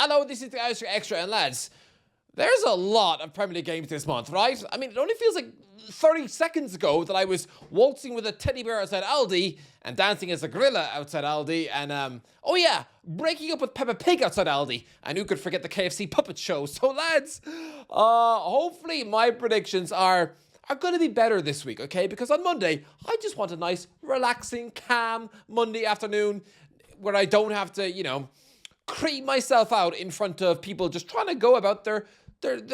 Hello, this is the Irish Extra, and lads, there's a lot of Premier League games this month, right? I mean, it only feels like 30 seconds ago that I was waltzing with a teddy bear outside Aldi and dancing as a gorilla outside Aldi and, oh yeah, breaking up with Peppa Pig outside Aldi. And who could forget the KFC puppet show? So lads, hopefully my predictions are going to be better this week, okay? Because on Monday, I just want a nice, relaxing, calm Monday afternoon where I don't have to, you know, creep myself out in front of people just trying to go about their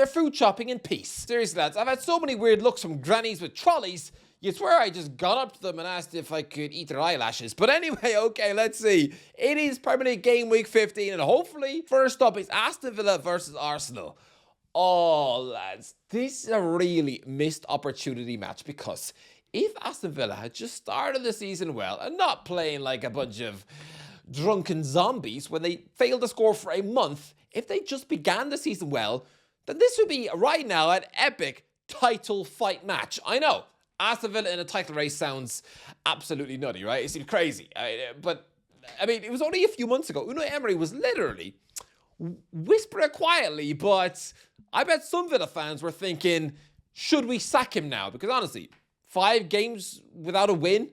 food shopping in peace. Seriously, lads, I've had so many weird looks from grannies with trolleys, you swear I just got up to them and asked if I could eat their eyelashes. But anyway, okay, let's see. It is Premier League Game Week 15, and hopefully, first up is Aston Villa versus Arsenal. Oh, lads, this is a really missed opportunity match because if Aston Villa had just started the season well and not playing like a bunch of drunken zombies when they failed to score for a month, if they just began the season well, then this would be right now an epic title fight match. I know, Aston Villa in a title race sounds absolutely nutty, right? It seems crazy. But, I mean, it was only a few months ago. Unai Emery was literally whispering quietly, but I bet some Villa fans were thinking, should we sack him now? Because honestly, 5 games without a win,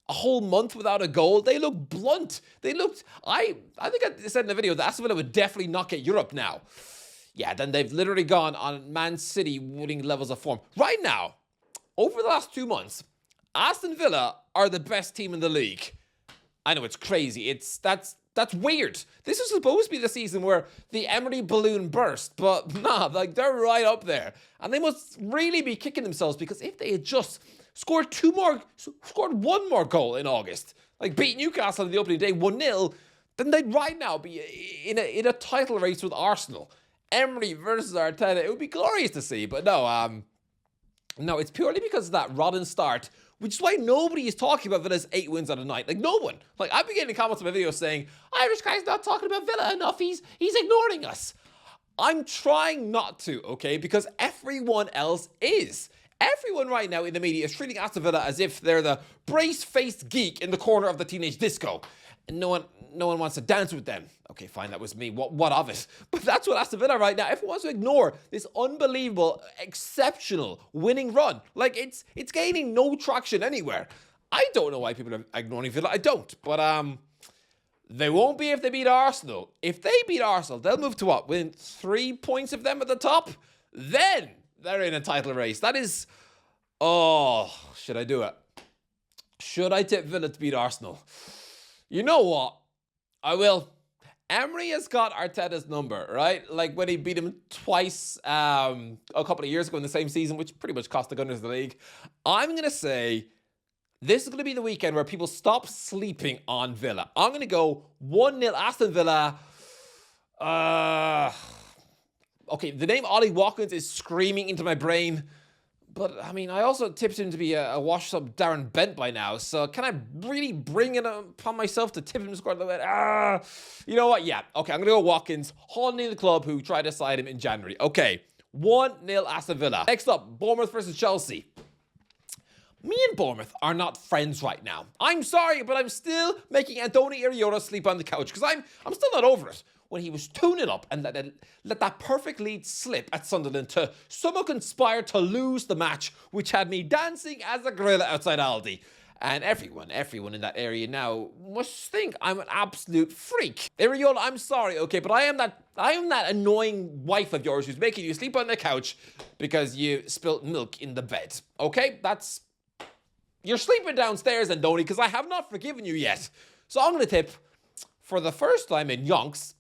a whole month without a goal, they look blunt. They looked, I think I said in the video that Aston Villa would definitely not get Europe now. Yeah, then they've literally gone on Man City winning levels of form. Right now, over the last 2 months, Aston Villa are the best team in the league. I know it's crazy. That's weird. This is supposed to be the season where the Emery balloon burst, but nah, like they're right up there. And they must really be kicking themselves because if they had just scored one more goal in August, like beat Newcastle on the opening day 1-0, then they'd right now be in a title race with Arsenal. Emery versus Arteta, it would be glorious to see, but no, it's purely because of that rotten start, which is why nobody is talking about Villa's 8 wins out of 9. Like, no one. Like, I've been getting comments on my videos saying, Irish guy's not talking about Villa enough, he's ignoring us. I'm trying not to, okay, because everyone else is. Everyone right now in the media is treating Aston Villa as if they're the brace-faced geek in the corner of the teenage disco. And no one wants to dance with them. Okay, fine, that was me. What of it? But that's what Aston Villa right now. Everyone wants to ignore this unbelievable, exceptional winning run. Like, it's gaining no traction anywhere. I don't know why people are ignoring Villa. I don't. But they won't be if they beat Arsenal. If they beat Arsenal, they'll move to what? Within 3 points of them at the top? Then they're in a title race. That is... Oh, should I do it? Should I tip Villa to beat Arsenal? You know what? I will. Emery has got Arteta's number, right? Like when he beat him twice a couple of years ago in the same season, which pretty much cost the Gunners the league. I'm going to say this is going to be the weekend where people stop sleeping on Villa. I'm going to go 1-0 Aston Villa. Okay, the name Ollie Watkins is screaming into my brain. But, I mean, I also tipped him to be a washed-up Darren Bent by now. So, can I really bring it upon myself to tip him to score a little bit? You know what? Yeah. Okay, I'm going to go Watkins, haunting the club who tried to side him in January. Okay, 1-0 Aston Villa. Next up, Bournemouth versus Chelsea. Me and Bournemouth are not friends right now. I'm sorry, but I'm still making Antonio Iraola sleep on the couch because I'm still not over it. When he was 2-0 up and let that perfect lead slip at Sunderland to somehow conspire to lose the match, which had me dancing as a gorilla outside Aldi. And everyone in that area now must think I'm an absolute freak. Iraola, I'm sorry, okay, but I am that annoying wife of yours who's making you sleep on the couch because you spilt milk in the bed. Okay, you're sleeping downstairs, Andoni, because I have not forgiven you yet. So I'm going to tip, for the first time in yonks,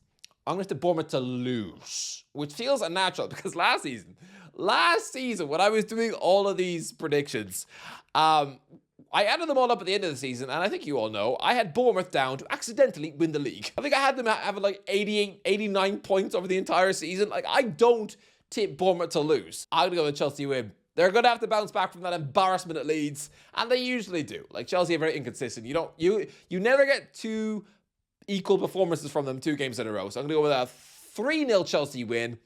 I'm going to tip Bournemouth to lose, which feels unnatural because last season when I was doing all of these predictions, I added them all up at the end of the season, and I think you all know, I had Bournemouth down to accidentally win the league. I think I had them having like 88, 89 points over the entire season. Like, I don't tip Bournemouth to lose. I'm going to go with Chelsea win. They're going to have to bounce back from that embarrassment at Leeds, and they usually do. Like, Chelsea are very inconsistent. You never get 2 equal performances from them 2 games in a row. So I'm going to go with a 3-0 Chelsea win.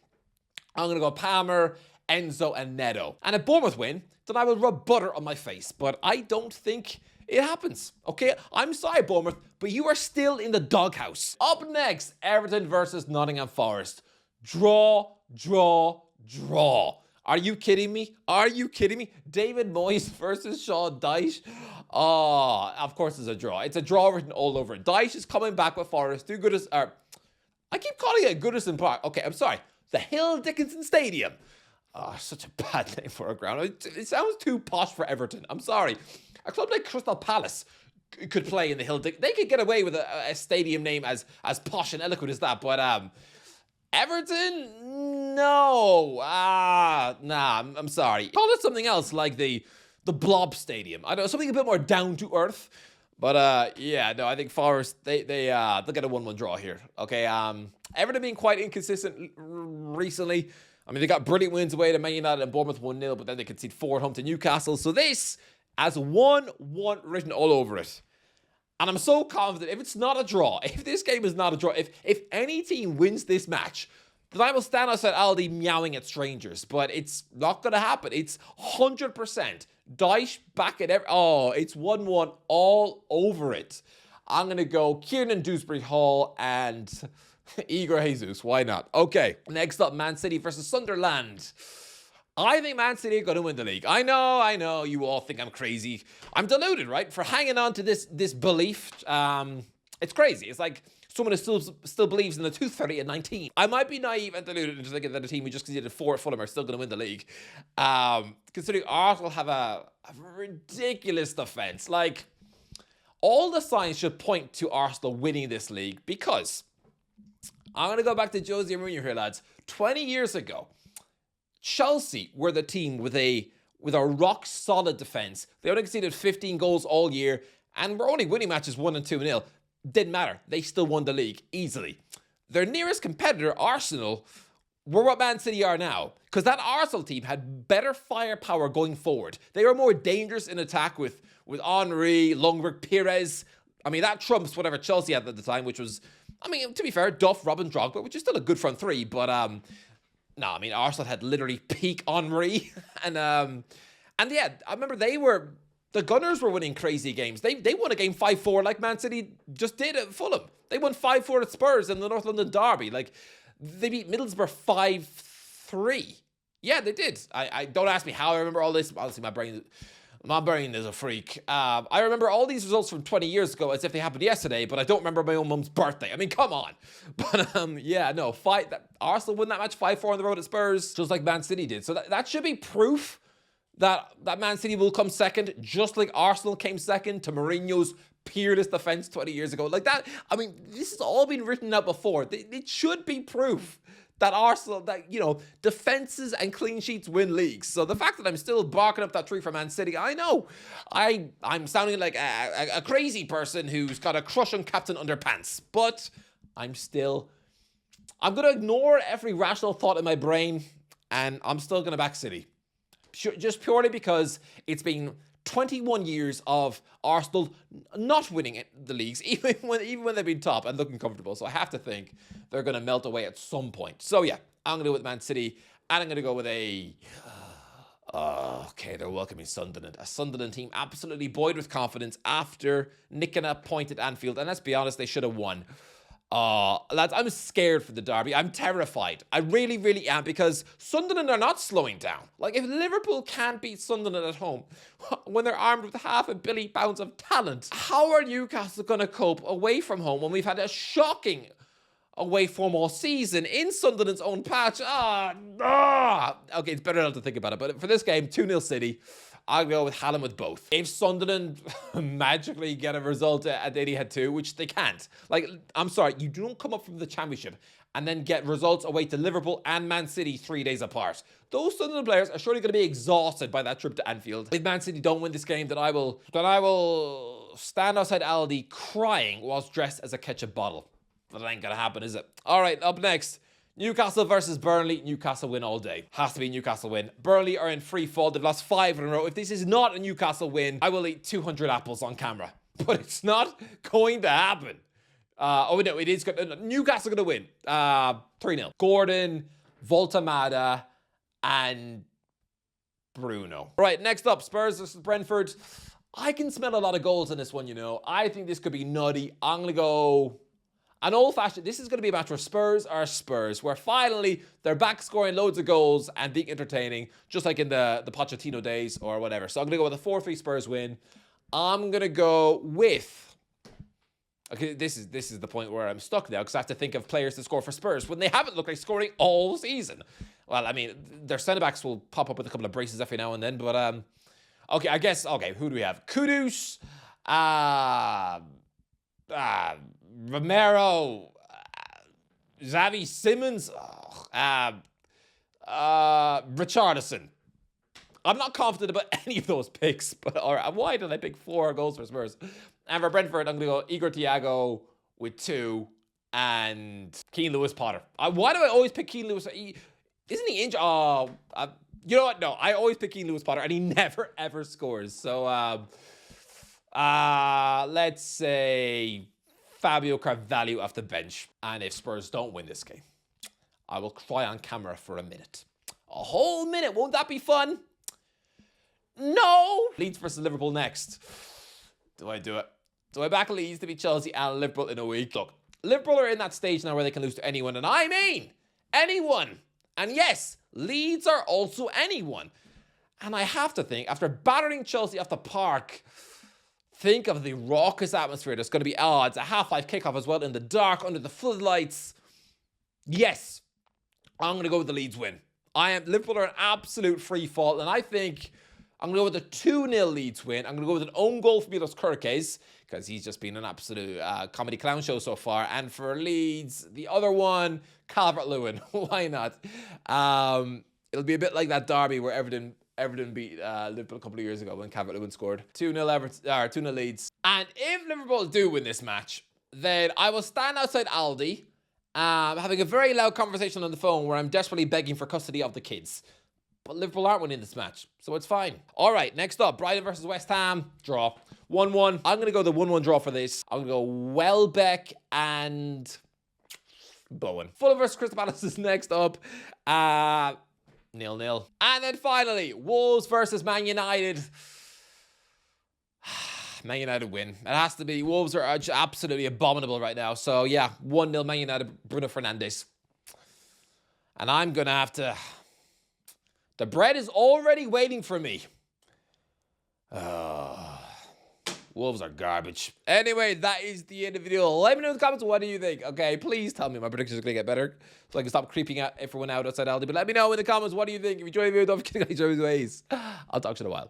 I'm going to go Palmer, Enzo, and Neto. And a Bournemouth win, then I will rub butter on my face. But I don't think It happens, okay? I'm sorry, Bournemouth, but you are still in the doghouse. Up next, Everton versus Nottingham Forest. Draw, draw, draw. Are you kidding me? Are you kidding me? David Moyes versus Sean Dyche. Oh, of course it's a draw. It's a draw written all over it. Dyche is coming back with Forest. Do Goodison, I keep calling it Goodison Park. Okay, I'm sorry. The Hill Dickinson Stadium. Oh, such a bad name for a ground. It sounds too posh for Everton. I'm sorry. A club like Crystal Palace could play in the Hill Dickinson. They could get away with a stadium name as posh and eloquent as that, but Everton? No. Nah, I'm sorry. Call it something else like the Blob Stadium. I don't know, something a bit more down to earth. But yeah, no, I think Forest they'll get a 1-1 draw here. Okay, Everton being quite inconsistent recently. I mean, they got brilliant wins away to Man United and Bournemouth 1-0, but then they conceded 4 at home to Newcastle. So this has 1-1 written all over it. And I'm so confident if it's not a draw, if this game is not a draw, if any team wins this match, then I will stand outside Aldi meowing at strangers. But it's not going to happen. It's 100%. Dyche back at oh, it's 1-1 all over it. I'm going to go Kieran Dewsbury Hall and Igor Jesus. Why not? Okay, next up, Man City versus Sunderland. I think Man City are going to win the league. I know, you all think I'm crazy. I'm deluded, right? For hanging on to this belief. It's crazy. It's like someone who still believes in the tooth fairy at 19. I might be naive and deluded into thinking that a team who just conceded 4 at Fulham are still going to win the league. Considering Arsenal have a ridiculous defence. Like, all the signs should point to Arsenal winning this league because I'm going to go back to Jose Mourinho here, lads. 20 years ago, Chelsea were the team with a rock-solid defence. They only conceded 15 goals all year and were only winning matches 1 and 2-0. Didn't matter. They still won the league easily. Their nearest competitor, Arsenal, were what Man City are now. Because that Arsenal team had better firepower going forward. They were more dangerous in attack with Henry, Lundberg, Pires. I mean, that trumps whatever Chelsea had at the time, which was, I mean, to be fair, Duff, Robin, Drogba, which is still a good front three. But, no, I mean, Arsenal had literally peak Henry. and yeah, I remember the Gunners were winning crazy games. They won a game 5-4 like Man City just did at Fulham. They won 5-4 at Spurs in the North London Derby. Like, they beat Middlesbrough 5-3. Yeah, they did. I don't ask me how I remember all this. Honestly, my brain is a freak. I remember all these results from 20 years ago as if they happened yesterday, but I don't remember my own mum's birthday. I mean, come on. But yeah, no, Arsenal won that match 5-4 on the road at Spurs, just like Man City did. So that should be proof that Man City will come second, just like Arsenal came second to Mourinho's peerless defense 20 years ago. Like that, I mean, this has all been written out before. It should be proof that Arsenal, that, you know, defenses and clean sheets win leagues. So the fact that I'm still barking up that tree for Man City, I know. I'm sounding like a crazy person who's got a crush on Captain Underpants. But I'm going to ignore every rational thought in my brain, and I'm still going to back City. Just purely because it's been 21 years of Arsenal not winning the leagues, even when they've been top and looking comfortable. So I have to think they're going to melt away at some point. So yeah, I'm going to go with Man City, and I'm going to go with okay, they're welcoming Sunderland. A Sunderland team absolutely buoyed with confidence after nicking a point at Anfield. And let's be honest, they should have won. Lads, I'm scared for the derby. I'm terrified. I really, really am, because Sunderland are not slowing down. Like, if Liverpool can't beat Sunderland at home when they're armed with £500 million of talent, how are Newcastle going to cope away from home when we've had a shocking away form all season in Sunderland's own patch? Okay, it's better not to think about it. But for this game, 2-0 City. I'll go with Hallam with both. If Sunderland magically get a result at Etihad 2, which they can't. Like, I'm sorry, you don't come up from the Championship and then get results away to Liverpool and Man City 3 days apart. Those Sunderland players are surely going to be exhausted by that trip to Anfield. If Man City don't win this game, then I will stand outside Aldi crying whilst dressed as a ketchup bottle. That ain't going to happen, is it? All right, up next, Newcastle versus Burnley. Newcastle win all day. Has to be a Newcastle win. Burnley are in free fall. They've lost 5 in a row. If this is not a Newcastle win, I will eat 200 apples on camera. But it's not going to happen. No, it is good. Newcastle going to win. 3-0. Gordon, Voltamada, and Bruno. Right, next up, Spurs versus Brentford. I can smell a lot of goals in this one, you know. I think this could be nutty. I'm going to go an old-fashioned. This is going to be a match where Spurs are Spurs, where finally they're back scoring loads of goals and being entertaining, just like in the Pochettino days or whatever. So I'm going to go with a 4-3 Spurs win. I'm going to go with... Okay, this is the point where I'm stuck now, because I have to think of players to score for Spurs when they haven't looked like scoring all season. Well, I mean, their centre-backs will pop up with a couple of braces every now and then, but... Okay, I guess... Okay, who do we have? Kudus... Romero, Xavi Simons, Richarlison. I'm not confident about any of those picks, but why did I pick 4 goals for Spurs? And for Brentford, I'm going to go Igor Thiago with 2 and Keane Lewis-Potter. Why do I always pick Keane Lewis? Isn't he injured? You know what? No, I always pick Keane Lewis-Potter, and he never, ever scores. So, let's say... Fabio Carvalho off the bench. And if Spurs don't win this game, I will cry on camera for a minute. A whole minute. Won't that be fun? No. Leeds versus Liverpool next. Do I do it? Do I back Leeds to beat Chelsea and Liverpool in a week? Look, Liverpool are in that stage now where they can lose to anyone. And I mean anyone. And yes, Leeds are also anyone. And I have to think, after battering Chelsea off the park... Think of the raucous atmosphere there's going to be. It's a half-life kickoff as well in the dark under the floodlights. Yes, I'm going to go with the Leeds win. Liverpool are an absolute free fall, and I think I'm going to go with a 2-0 Leeds win. I'm going to go with an own goal for Milos Kerkez, because he's just been an absolute comedy clown show so far. And for Leeds, the other one, Calvert-Lewin. Why not? It'll be a bit like that derby where Everton beat Liverpool a couple of years ago when Calvert-Lewin scored. 2-0 Everton, 2-0 Leeds. And if Liverpool do win this match, then I will stand outside Aldi, having a very loud conversation on the phone where I'm desperately begging for custody of the kids. But Liverpool aren't winning this match, so it's fine. All right, next up, Brighton versus West Ham. Draw. 1-1. I'm going to go the 1-1 draw for this. I'm going to go Welbeck and Bowen. Fulham versus Crystal Palace is next up. 0-0. And then finally, Wolves versus Man United. Man United win. It has to be. Wolves are absolutely abominable right now. So yeah, 1-0 Man United, Bruno Fernandes. And I'm going to have to... The bread is already waiting for me. Wolves are garbage. Anyway, that is the end of the video. Let me know in the comments, what do you think? Okay, please tell me my predictions are going to get better, so I can stop creeping out everyone out outside Aldi. But let me know in the comments, what do you think? If you enjoyed the video, don't forget to enjoy the ways. I'll talk to you in a while.